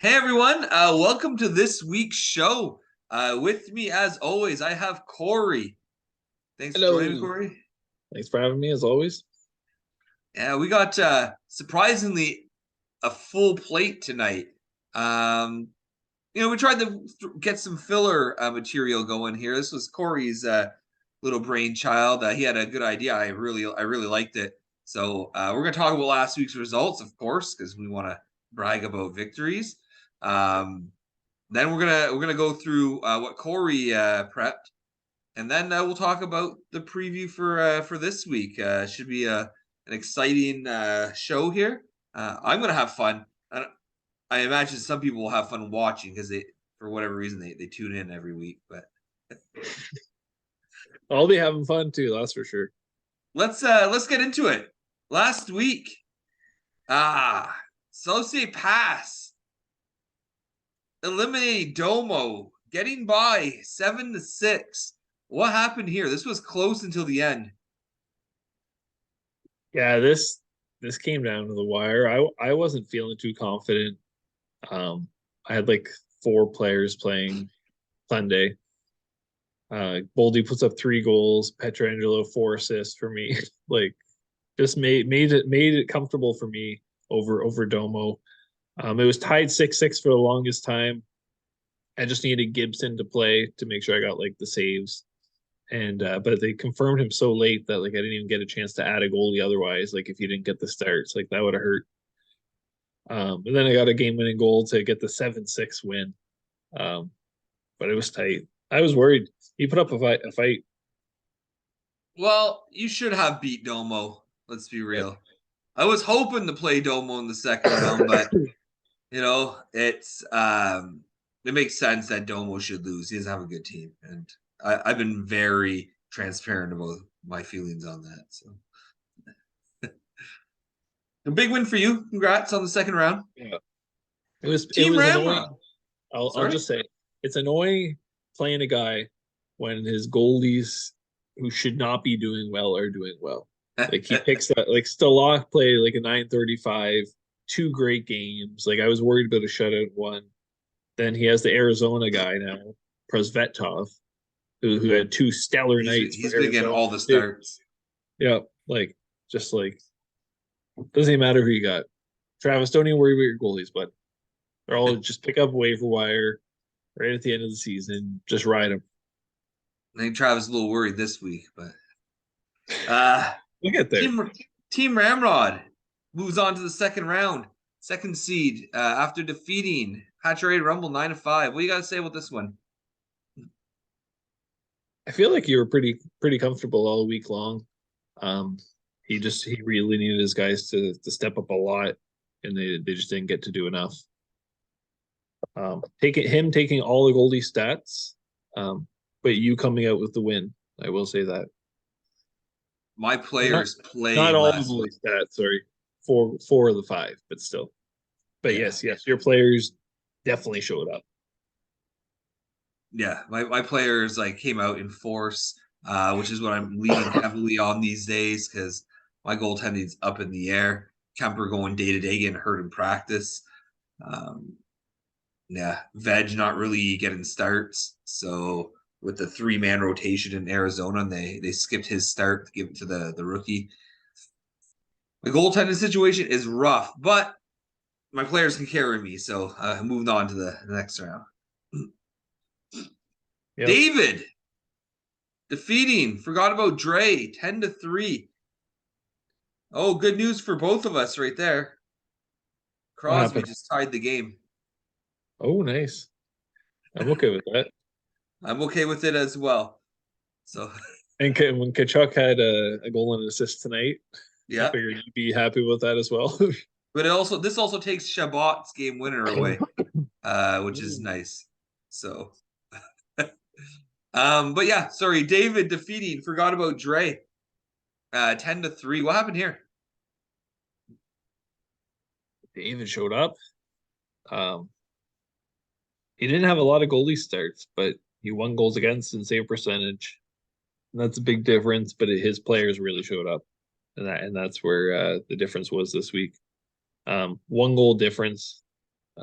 Hey everyone, welcome to this week's show. With me, as always, I have Corey. Thanks for joining me, Hello. Corey. Thanks for having me as always. Yeah, we got surprisingly a full plate tonight. Um, we tried to get some filler material going here. This was Corey's little brainchild. He had a good idea. I really liked it. So we're gonna talk about last week's results, of course, because we want to brag about victories. Um, Then we're gonna go through what Corey prepped, and then we'll talk about the preview for this week. Should be an exciting show here. I'm gonna have fun. I imagine some people will have fun watching because they, for whatever reason, they tune in every week. But I'll be having fun too, that's for sure. let's get into it. Last week, Sauce Pass eliminating Domo, getting by 7-6. What happened here? This was close until the end. Yeah, this came down to the wire. I wasn't feeling too confident. I had like four players playing Sunday. Boldy puts up 3 goals, Petrangelo 4 assists for me. Like just made it comfortable for me over Domo. It was tied 6-6 for the longest time. I just needed Gibson to play to make sure I got like the saves. And but they confirmed him so late that like I didn't even get a chance to add a goalie otherwise. Like if you didn't get the starts, like that would have hurt. And then I got a game-winning goal to get the 7-6 win. Um, but it was tight. I was worried. He put up a fight. Well, you should have beat Domo. Let's be Yep. real. I was hoping to play Domo in the second round, but it makes sense that Domo should lose. He doesn't have a good team, and I've been very transparent about my feelings on that. So a big win for you. Congrats on the second round. Yeah. It Team was annoying. Ramrod. I'll Sorry. just say it's annoying playing a guy when his goalies who should not be doing well are doing well. Like he picks that like Stalock played like a 935, 2 great games. Like I was worried about a shutout one. Then he has the Arizona guy now, Prosvetov, who had 2 stellar he's nights for he's been getting Arizona all the too. starts. Yeah, like just like doesn't even matter who you got. Travis, don't even worry about your goalies, but they're all just pick up waiver wire right at the end of the season. Just ride them. I think Travis is a little worried this week, but uh We'll get there. Team Ramrod moves on to the second round, second seed after defeating Patrick Rumble 9-5. What do you got to say about this one? I feel like you were pretty comfortable all week long. Um, he really needed his guys to step up a lot, and they just didn't get to do enough. Taking all the Goldie stats, but you coming out with the win. I will say that. My Not players not played all the last Goldie week. stats. Sorry, four of the five, but still. But Yeah, yes, your players definitely showed up. yeah. My players like came out in force, which is what I'm leaning heavily on these days because my goaltending's up in the air. Kemper going day to day, getting hurt in practice. Um, Yeah, Veg not really getting starts. So with the 3-man rotation in Arizona, they skipped his start to give it to the rookie. The goaltending situation is rough, but my players can carry me. So moving on to the next round. Yep. David defeating, forgot about Dre, 10-3. Oh, good news for both of us right there. What Crosby happened? just tied the game. Oh, nice. I'm okay with that. I'm okay with it as well. So And when Kachuk had a goal and an assist tonight, I yeah. figured you'd be happy with that as well. But this also takes Shabbat's game winner away, which is nice. So, but yeah, sorry, David defeating. Forgot about Dre. 10-3. What happened here? David showed up. Um, he didn't have a lot of goalie starts, but he won goals against and save percentage. And that's a big difference. But his players really showed up, and that's where the difference was this week. 1 goal difference.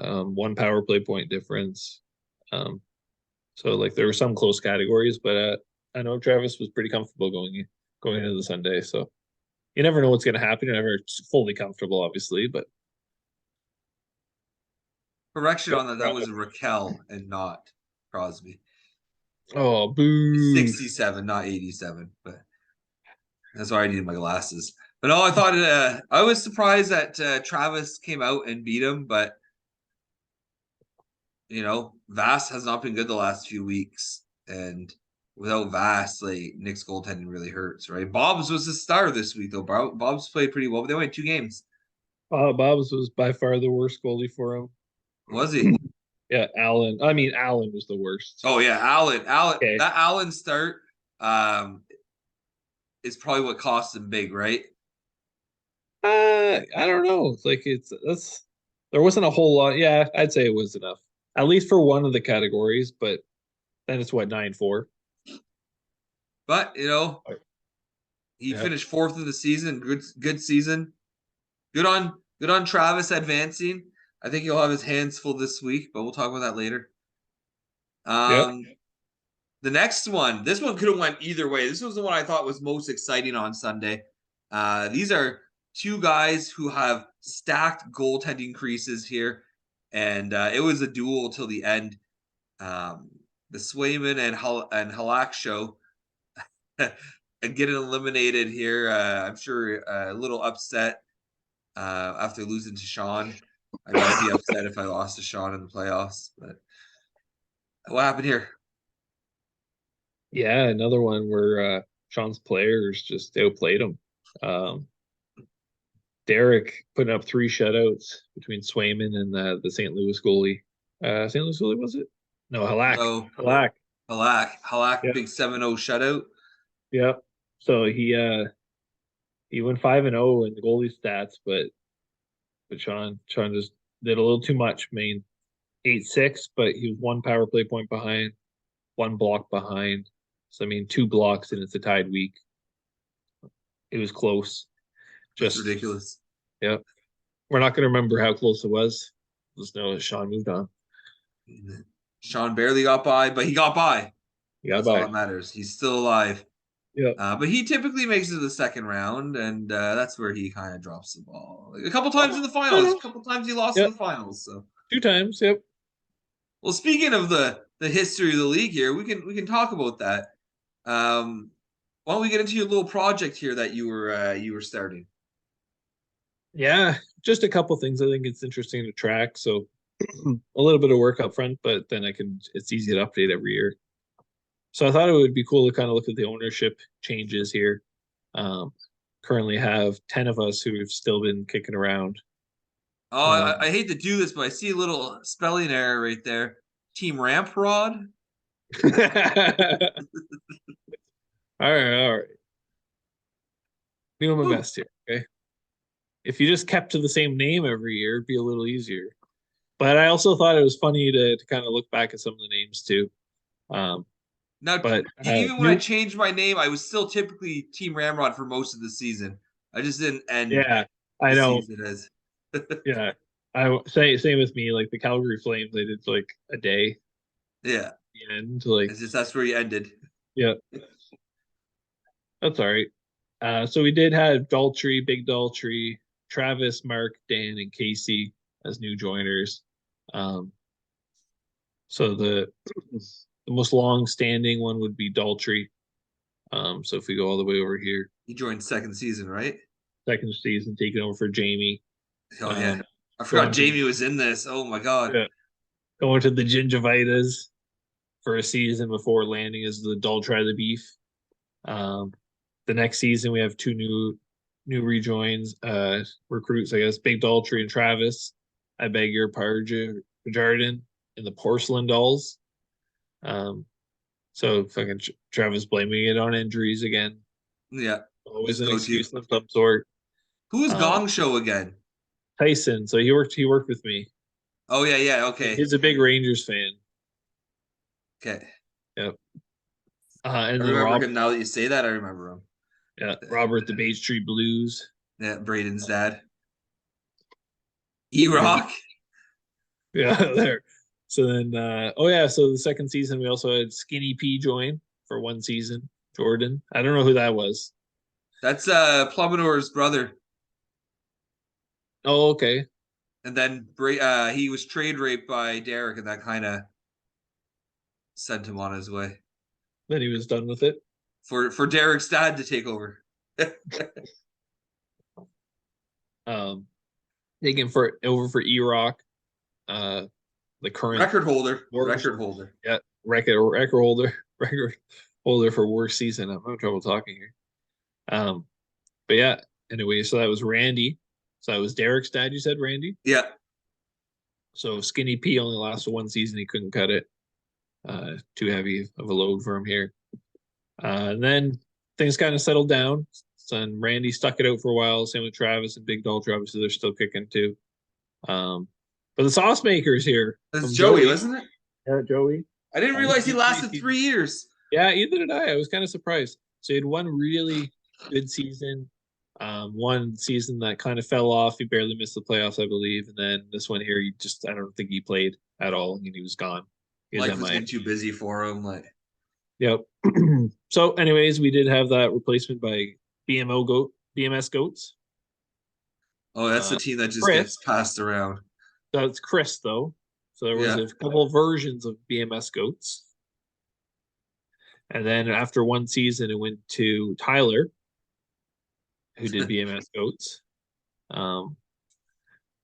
one power play point difference. Um, so like there were some close categories, but I know Travis was pretty comfortable going into the Sunday. So you never know what's going to happen. You're never fully comfortable, obviously, but Correction on that. That was Raquel and not Crosby. oh, boo. 67, not 87. But that's why I needed my glasses. But no, I thought I was surprised that Travis came out and beat him, but Vass has not been good the last few weeks, and without Vass, like Nick's goaltending really hurts, right? Bob's was the star this week though. Bob's played pretty well, but they only had 2 games. Bob's was by far the worst goalie for him. Was he? Yeah, Allen. I mean, Allen was the worst. Oh yeah, Allen. Okay. That Allen start um, is probably what cost him big, right? I don't know. It's like that's there wasn't a whole lot. Yeah, I'd say it was enough. At least for one of the categories, but then it's what 9-4. But he Yeah. finished fourth of the season. Good season. Good on Travis advancing. I think he'll have his hands full this week, but we'll talk about that later. Yep. The next one, this one could have went either way. This was the one I thought was most exciting on Sunday. These are two guys who have stacked goaltending creases here, and it was a duel till the end. The Swayman and Halak show and getting eliminated here. I'm sure a little upset after losing to Sean. I mean, I'd be upset if I lost to Sean in the playoffs. But what happened here? Yeah, another one where Sean's players just outplayed him. Um, Derek putting up 3 shutouts between Swayman and the St. Louis goalie. St. Louis goalie was it? No, Halak. No, Halak. Halak, Yeah, big 7-0 shutout. yeah. So he went 5-0 in the goalie stats, but Sean just did a little too much. I mean, 8-6, but he was one power play point behind, one block behind. So I mean, 2 blocks and it's a tied week. It was close. That's Just ridiculous. yeah. We're not gonna remember how close it was. Just know that Sean moved on. Sean barely got by, but he got by. He got That's all by. that matters. He's still alive. Yeah. But he typically makes it to the second round, and that's where he kind of drops the ball. Like, a couple times in the finals, a couple times he lost in Yep. the finals. So, 2 times. Yep. well, speaking of the history of the league here, we can talk about that. Um, why don't we get into your little project here that you were starting? Yeah. Just a couple things I think it's interesting to track. So a little bit of work up front, but then it's easy to update every year. So I thought it would be cool to kind of look at the ownership changes here. Um, Currently have 10 of us who have still been kicking around. Oh, I hate to do this, but I see a little spelling error right there. Team Ramprod. All right, all right. Doing my Ooh, best here. Okay. If you just kept to the same name every year, it'd be a little easier. But I also thought it was funny to kind of look back at some of the names too. Um, now, but even when I new, changed my name, I was still typically Team Ramrod for most of the season. I just didn't end yeah, I the know. season as. Yeah, I say same with me. Like the Calgary Flames, they did like a day Yeah, the end. Like, it's just that's where you ended. yeah, that's all right. So we did have Daltrey, Big Daltrey, Travis, Mark, Dan, and Casey as new joiners. Um, so the most long-standing one would be Daltrey. So if we go all the way over here, He joined second season, right? second season taking over for Jamie. Oh Um, yeah, I forgot going to Jamie was in this. Oh my god. yeah, going to the Gingivitas for a season before landing as the Daltry the Beef. Um, the next season we have 2 new rejoins, recruits, I guess, Big Daltrey and Travis. I beg your pardon, Jardin and the Porcelain Dolls. Um, so fucking Travis blaming it on injuries again. Yeah, Always his an go-to. excuse of some sort. Who is Um, Gong Show again? Tyson, so he worked with me. Oh yeah. Okay, He's a big Rangers fan. okay. Yep. I And then remember him now that you say that. I remember him. Yeah, Robert the Bay Street Blues. Yeah, Braden's dad. And then E-Rock. Yeah, there. So then, oh yeah, so the second season we also had Skinny P join for one season. Jordan, I don't know who that was. That's Plummenor's brother. Oh, okay. And then he was trade raped by Derek, and that kind of sent him on his way Then he was done with it. for Derek's dad to take over. Um, Taking for over for E-Rock, uh, the current worst, record holder. yeah, record holder, record holder for worst season. I'm having trouble talking here. Um, but yeah, anyway, so that was Randy. So that was Derek's dad. You said Randy. Yeah, So Skinny P only lasted one season. He couldn't cut it. Too heavy of a load for him here. And then things kind of settled down. So and Randy stuck it out for a while. Same with Travis and Big Dolce. Obviously, they're still kicking too. But the sauce makers here that's from Joey, Joey. wasn't it? Yeah, Joey. I didn't realize he lasted 3 years. Yeah, either did I. I was kind of surprised. So he had one really good season, one season that kind of fell off. He barely missed the playoffs, I believe. And then this one here, I don't think he played at all, and he was gone. He was Life was MIA. getting too busy for him. Like, Yep. So, anyways, we did have that replacement by BMS Goats. oh, that's the team that just Chris. gets passed around. That's Chris, though. So there was Yeah. a couple of versions of BMS Goats. And then after one season, it went to Tyler, who did BMS Goats. But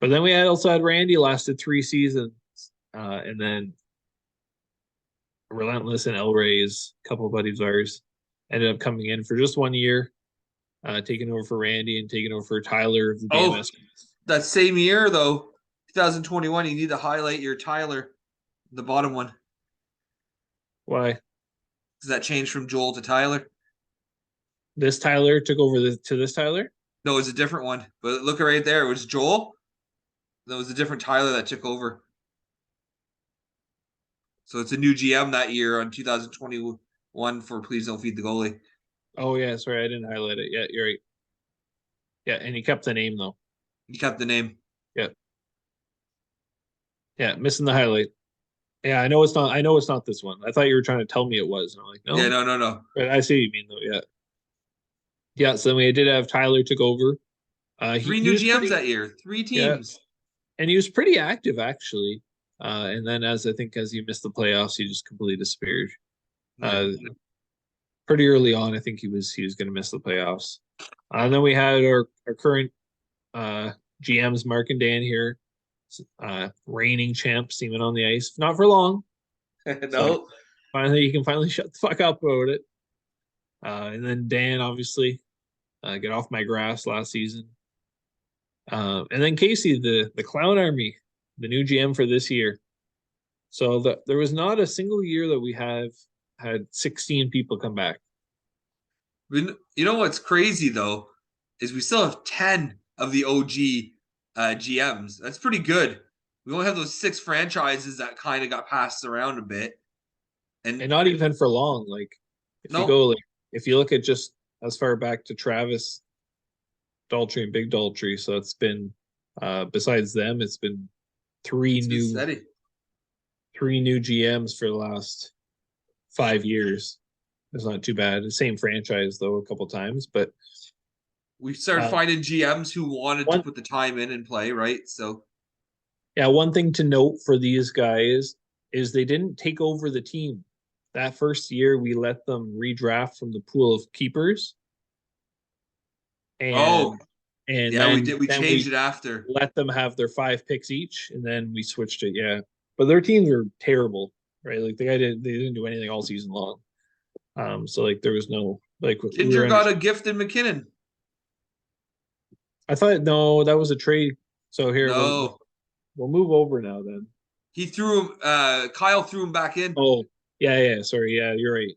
then we also had Randy, lasted 3 seasons. And then Relentless and El Rey's, a couple of buddies of ours, ended up coming in for just 1 year, taking over for Randy and taking over for Tyler of the BMS. That same year, though, 2021, you need to highlight your Tyler, the bottom one. Why? Does that change from Joel to Tyler? This Tyler took over to this Tyler? No, it's a different one. But look right there. It was Joel. That was a different Tyler that took over. So it's a new GM that year on 2021 for Please Don't Feed the Goalie. Oh, yeah. Sorry, I didn't highlight it. Yeah, you're right. Yeah, and he kept the name, though. He kept the name. Yeah. Yeah, missing the highlight. Yeah, I know it's not. I know it's not this one. I thought you were trying to tell me it was. And I'm like, no. Yeah, no. But I see what you mean, though. Yeah. Yeah. So then we did have Tyler took over. Three new GMs that year. 3 teams. Yeah. And he was pretty active actually. And then as he missed the playoffs, he just completely disappeared. Pretty early on, I think he was going to miss the playoffs. And then we had our current GMs, Mark and Dan here, reigning champs, even on the ice. Not for long. No. So finally, you can finally shut the fuck up about it. And then Dan, obviously, get off my grass last season. And then Casey, the Clown Army, the new GM for this year. So there was not a single year that we had 16 people come back. You know what's crazy though is we still have 10 of the OG GMs. That's pretty good. We only have those 6 franchises that kind of got passed around a bit, and not even for long. Like if you look at just as far back to Travis, Daltrey, and Big Daltrey, so it's been besides them, it's been three new GMs for the last 5 years. It's not too bad. The same franchise though, a couple times, but we started finding GMs who wanted to put the time in and play, right? So yeah, one thing to note for these guys is they didn't take over the team. That first year, we let them redraft from the pool of keepers. And we did. We changed it after. Let them have their 5 picks each, and then we switched it. Yeah, but their teams are terrible, right? Like they didn't do anything all season long. So like there was no like. Ginger got a gift in McKinnon. I thought no, that was a trade. So here, no, we'll move over now. Then he threw him. Kyle threw him back in. Oh yeah. Sorry, yeah, you're right.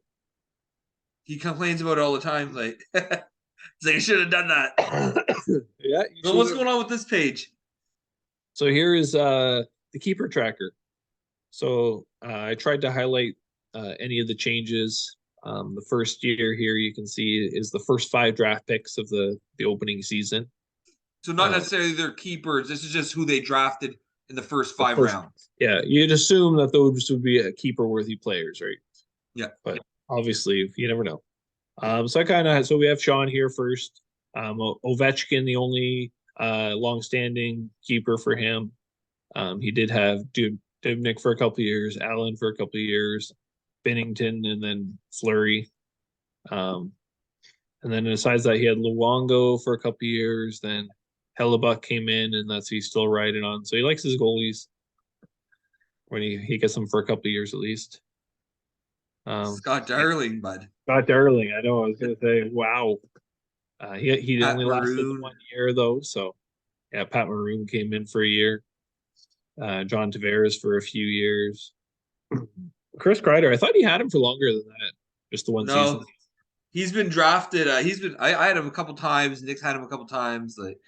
He complains about it all the time. Like, it's like I should have done that. Yeah. So what's going on with this page? So here is the keeper tracker. So I tried to highlight any of the changes. The first year here you can see is the first 5 draft picks of the opening season. So not necessarily their keepers. This is just who they drafted in the first The five first, rounds. yeah, you'd assume that those would be keeper worthy players, right? Yeah. But obviously, you never know. So we have Sean here first. Ovechkin, the only long-standing keeper for him. He did have Dubnik for a couple of years, Allen for a couple of years, Bennington, and then Fleury. Um, and then besides that, he had Luongo for a couple of years. Then Hellebuck came in, and that's he's still riding on. So he likes his goalies when he gets them for a couple of years at least. Um, Scott Darling, bud. Scott Darling, I know I was gonna say, wow. He Pat only lasted the Maroon. 1 year though, so yeah, Pat Maroon came in for a year. John Tavares for a few years. Chris Kreider, I thought he had him for longer than that, just the one season. No, he's been drafted. He's been. I had him a couple times. Nick's had him a couple times. Like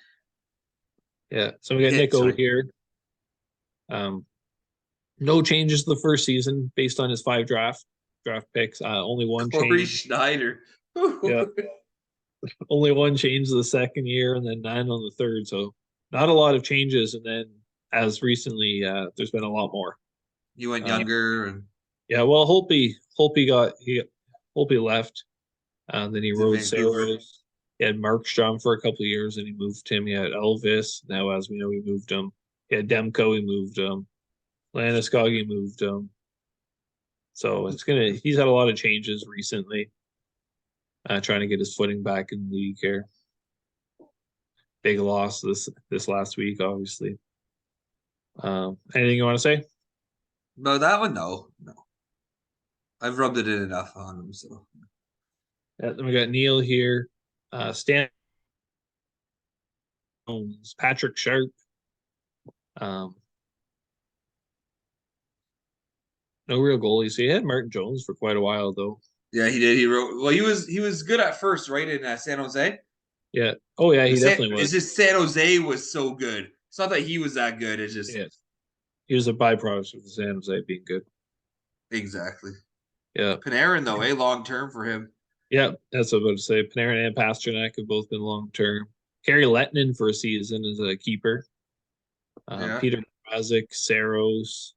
Yeah, so we got Nick hits O right. here. Um, no changes the first season based on his five draft picks. Only one Corey change. Schneider. Yeah, only one change the second year, and then none on the third. So not a lot of changes. And then as recently, there's been a lot more. You went Uh, younger and yeah, well, Holtby left. Then he he's in rode Vancouver. Saros. He had Markstrom for a couple of years, and he moved him. He had Elvis. Now, as we know, he moved him. He had Demko. He moved him. Landeskog. He moved him. So he's had a lot of changes recently, trying to get his footing back in the league here. Big loss this last week, obviously. Anything you want to say? No, that one, no, no. I've rubbed it in enough on him. So Yeah, then we got Neil here, Stan Jones, Patrick Sharp. Um, no real goalies. So he had Martin Jones for quite a while, though. yeah, he did. He wrote. Well, he was good at first, right in San Jose. Yeah. Oh, yeah, he definitely It's was. just San Jose was so good. It's not that he was that good. It's just Yeah. He was a byproduct of the San Jose being good. exactly. Yeah. Panarin though, long term for him. Yeah, that's what I was about to say. Panarin and Pasternak have both been long term. Kerry Lettinen for a season as a keeper. Yeah, Peter Mrazek, Saros.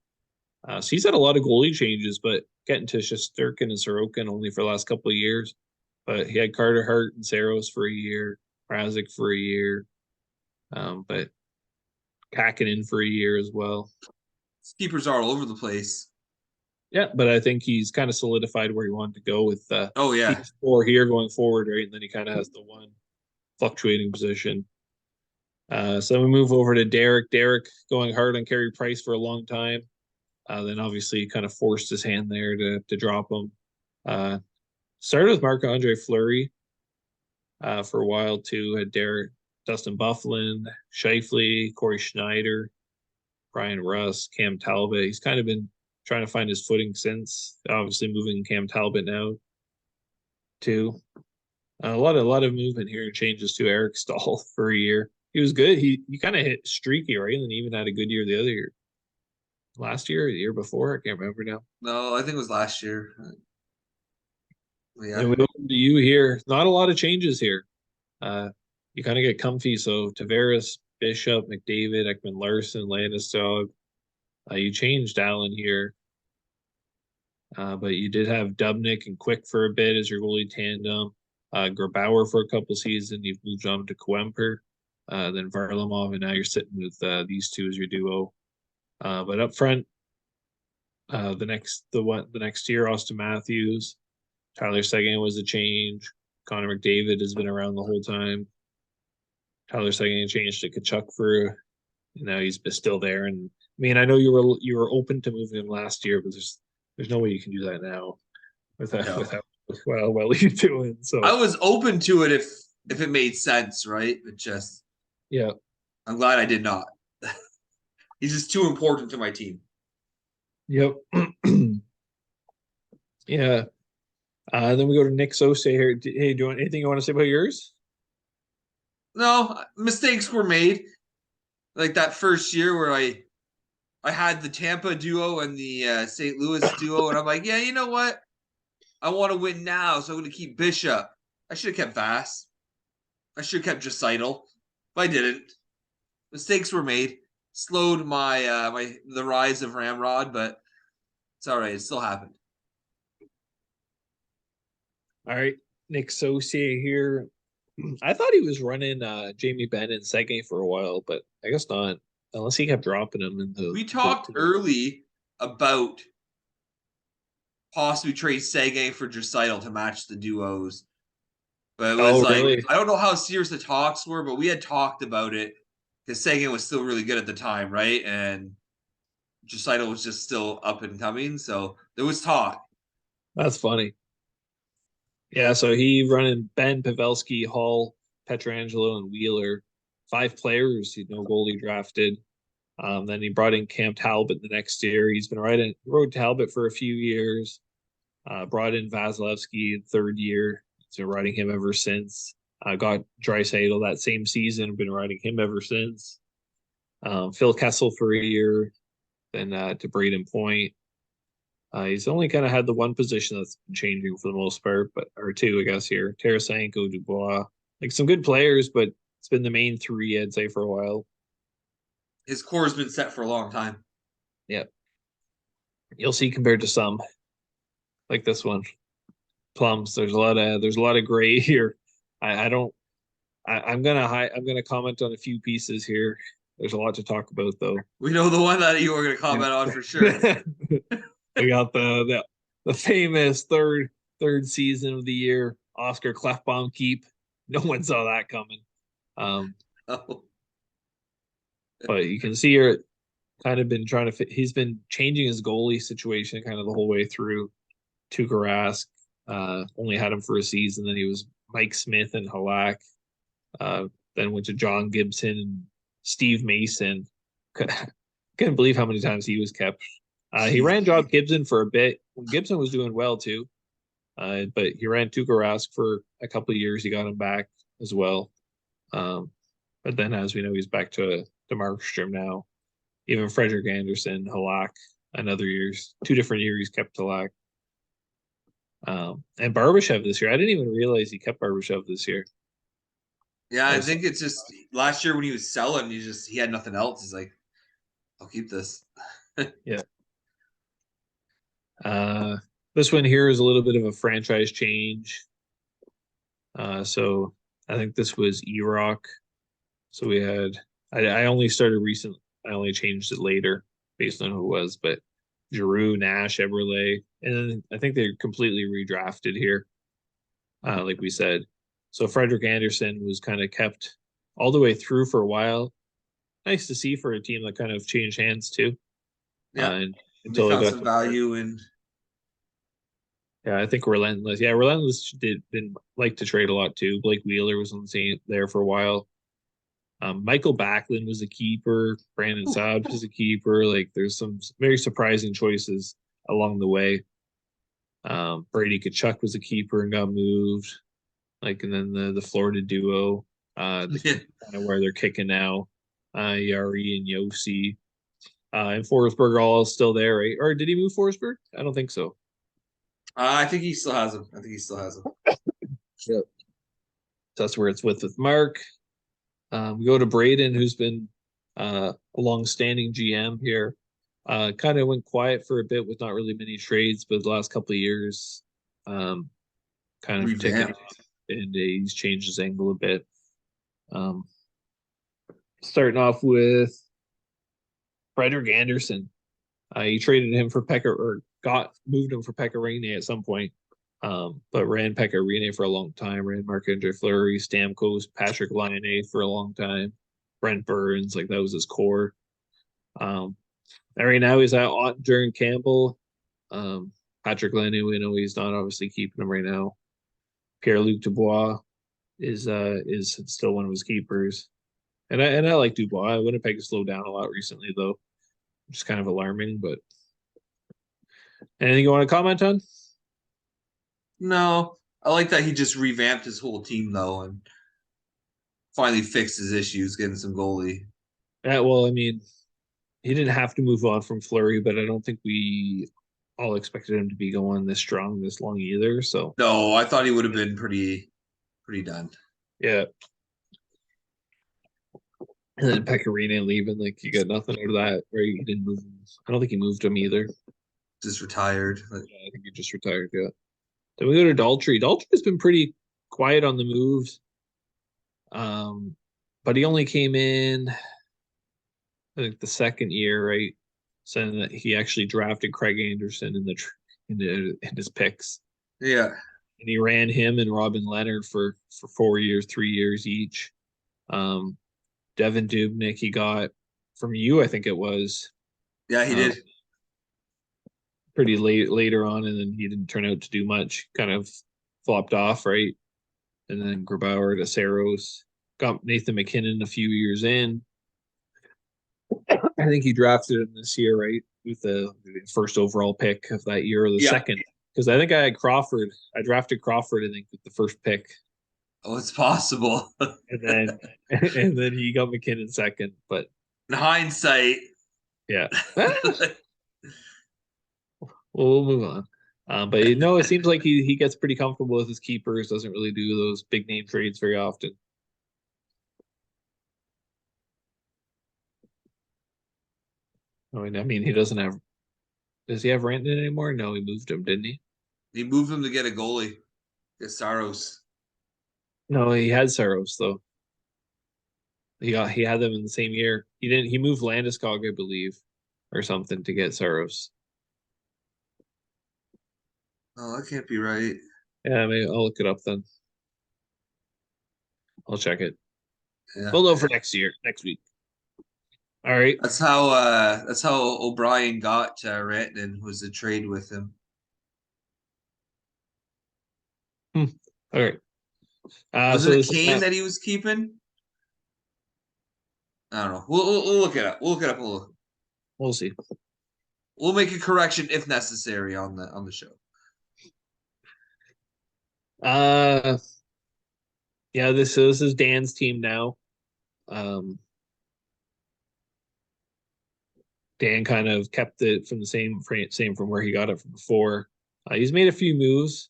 So he's had a lot of goalie changes, but getting to Shesterkin and Sorokin only for the last couple of years. But he had Carter Hart and Saros for a year, Mrazek for a year, but Kakinen for a year as well. keepers are all over the place. Yeah, but I think he's kind of solidified where he wanted to go with Oh yeah, these four here going forward, right? And then he kind of has the one fluctuating position. So then we move over to Derek. Derek going hard on Carey Price for a long time. Then obviously he kind of forced his hand there to drop him. Uh, Started with Marc Andre Fleury for a while too. Had Derek, Dustin Bufflin, Shifley, Corey Schneider, Brian Russ, Cam Talbot. He's kind of been trying to find his footing since. Obviously moving Cam Talbot now too. A lot of movement here and changes to Eric Stahl for a year. He was good. He kind of hit streaky, right? And then he even had a good year the other year. Last year, or the year before, I can't remember now. no, I think it was last year. And Yeah, we open to you here. Not a lot of changes here. Uh, you kind of get comfy. So Tavares, Bishop, McDavid, Ekman Larson, Landeskog. You changed Allen here. But you did have Dubnik and Quick for a bit as your goalie tandem. Grabauer for a couple seasons. You've moved on to Kemper, then Varlamov, and now you're sitting with these two as your duo. But up front, the next year, Austin Matthews, Tyler Seguin was a change. Connor McDavid has been around the whole time. Tyler Seguin changed to Kachuk for, and now he's still there. And I mean, I know you were open to moving him last year, but there's no way you can do that now without no. without well you doing. I So was open to it if it made sense, right? But just yeah, I'm glad I did not. He's just too important to my team. yep, yeah. Then we go to Nick Sose here. Hey, do you want anything you want to say about yours? No, mistakes were made. Like that first year where I had the Tampa duo and the St. Louis duo, and I'm like, yeah, you know what? I want to win now, so I'm going to keep Bishop. I should have kept Vass. I should have kept Draisaitl, but I didn't. Mistakes were made. slowed my the rise of Ramrod, but it's all right. It still happened. All right, Nick Saucier here. I thought he was running Jamie Benn and Sege for a while, but I guess not. Unless he kept dropping him in We the talked early about possibly trade Sege for Draisaitl to match the duos. But it was Oh, like really? I don't know how serious the talks were, but we had talked about it because Sagan was still really good at the time, right? And Draisaitl was just still up and coming, so there was talk. That's funny. Yeah, so he running Ben, Pavelski, Hall, Petrangelo, and Wheeler. Five players, no goalie drafted. Then he brought in Cam Talbot the next year. He's been riding rode Talbot for a few years. Brought in Vasilevsky third year. So riding him ever since. Got Draisaitl that same season. Been riding him ever since. Phil Kessel for a year. Then to Braden Point. He's only kind of had the one position that's been changing for the most part, but or two, I guess here. Tarasenko, Dubois, like some good players, but it's been the main three, I'd say, for a while. His core has been set for a long time. Yeah, you'll see compared to some like this one, plums. There's a lot of gray here. I don't. I'm gonna comment on a few pieces here. There's a lot to talk about though. We know the one that you were going to Yeah. comment on for sure. We got the famous third season of the year Oscar Klefbom keep. No one saw that coming. Um, Oh. but you can see here kind of been trying to fit. He's been changing his goalie situation kind of the whole way through. Tuukka Rask only had him for a season. Then he was Mike Smith and Halak. Then went to John Gibson and Steve Mason. Couldn't believe how many times he was kept. He ran Job Gibson for a bit when Gibson was doing well too. But he ran Tuukka Rask for a couple of years. He got him back as well. But then, as we know, he's back to Markstrom now. Even Frederick Anderson, Halak, another years, 2 different years he's kept Halak. And Barbashev this year. I didn't even realize he kept Barbashev this year. Yeah, I Was, think it's just last year when he was selling, he had nothing else. He's like, I'll keep this. yeah. This one here is a little bit of a franchise change. So I think this was E-Rock. So we had I only started recently. I only changed it later based on who it was, but Giroux, Nash, Eberle, and then I think they're completely redrafted here, like we said. So Frederick Anderson was kind of kept all the way through for a while. Nice to see for a team that kind of changed hands too. Yeah, And they until I found got some to Mark. value in. Yeah, I think Relentless. Yeah, Relentless didn't like to trade a lot too. Blake Wheeler was on the same there for a while. Michael Backlund was a keeper. Brandon Saad was a keeper. Like there's some very surprising choices along the way. Brady Kachuk was a keeper and got moved. Like and then the Florida duo, kind of where they're kicking now. Yari and Yossi. And Forsberg all still there, right? Or did he move Forsberg? I don't think so. I think he still has him. I think he still has him. Yep. So that's where it's with Mark. We go to Braden, who's been a long-standing GM here. Kind of went quiet for a bit with not really many trades, but the last couple of years, kind of ticking Revamp. off, and he's changed his angle a bit. Um, Starting off with Frederick Anderson. He traded him for Pekka or moved him for Pekka Rinne at some point. But ran Pekka Rinne for a long time, ran Marc-Andre Fleury, Stamkos, Patrick Laine for a long time, Brent Burns, like that was his core. And right now he's at Ottinger and Campbell. Patrick Laine, we know he's not obviously keeping him right now. Pierre-Luc Dubois is still one of his keepers. And I like Dubois. Winnipeg has slowed down a lot recently though, which is kind of alarming, but anything you want to comment on? No, I like that he just revamped his whole team though, and finally fixed his issues, getting some goalie. Yeah, well, I mean, he didn't have to move on from Flurry, but I don't think we all expected him to be going this strong this long either. So No, I thought he would have been pretty done. yeah. And then Pecorino leaving, like you got nothing out of that, right? He didn't move him. I don't think he moved him either. Just retired. Yeah, I think he just retired. Yeah. Then we go to Daltrey. Daltrey's been pretty quiet on the moves. Um, but he only came in, I think, the second year, right? Saying that he actually drafted Craig Anderson in his picks, Yeah. and he ran him and Robin Leonard for 4 years, 3 years each. Um, Devin Dubnik he got from you, I think it was. Yeah, he Um, did. pretty later on, and then he didn't turn out to do much. Kind of flopped off, right? And then Grabauer to Saros got Nathan McKinnon a few years in. I think he drafted him this year, right, with the first overall pick of that year or the Yeah. second. Because I think I had Crawford. I drafted Crawford, I think, with the first pick, Oh, it's possible. and then and then he got McKinnon second. But In hindsight, yeah, we'll move on. But no, it seems like he gets pretty comfortable with his keepers. Doesn't really do those big name trades very often. I mean, he doesn't have. Does he have Ranton anymore? No, he moved him, didn't he? he moved him to get a goalie. Get Saros. No, he had Saros though. He had them in the same year. He didn't. He moved Landeskog, I believe, or something to get Saros. Oh, that can't be right. Yeah, maybe I'll look it up then. I'll check it. Yeah. We'll know for next year, next week. All right. That's how O'Brien got Rantanen was a trade with him. Hmm. All right. Wasn't So it this is Kane Matt. that he was keeping? I don't know. We'll look it up. We'll look it up. We'll see. We'll make a correction if necessary on the show. Uh, yeah. This is Dan's team now. Um, Dan kind of kept it from the same from where he got it from before. He's made a few moves.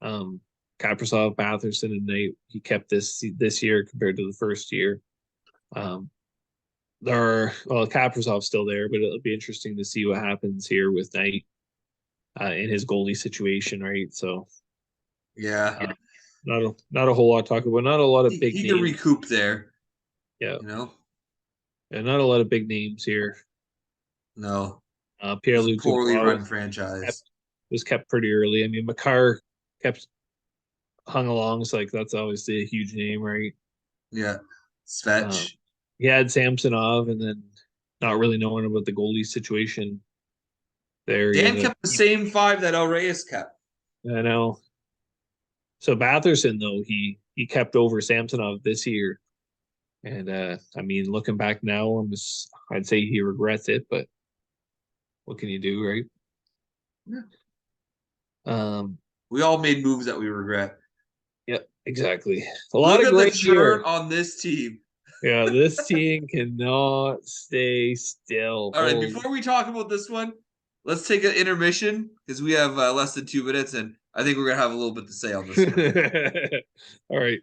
Kaprasov, Batherson, and Knight. He kept this year compared to the first year. Um, there are Kaprasov's still there, but it'll be interesting to see what happens here with Knight in his goalie situation, right? So Yeah. not a whole lot to talk about. Not a lot of big He can names. recoup there, Yeah, you know? and not a lot of big names here. No. It was a Pierre-Luc poorly Dubois run kept, franchise. was kept pretty early. I mean, Makar kept hung along. So like that's obviously a huge name, right? Yeah. Um, Svetch. he had Samsonov, and then not really knowing about the goalie situation there. He Dan ended up kept the same five that El Reyes kept. I know. So Batherson though he kept over Samsonov this year, and I mean looking back now, I'd say he regrets it, but what can you do, right? Yeah. Um, We all made moves that we regret. yeah, exactly. A lot Look of at the gray churn here. on this team. Yeah, this team cannot stay still. All right, Holy. before we talk about this one, let's take an intermission because we have less than 2 minutes, and I think we're gonna have a little bit to say on this one. All right.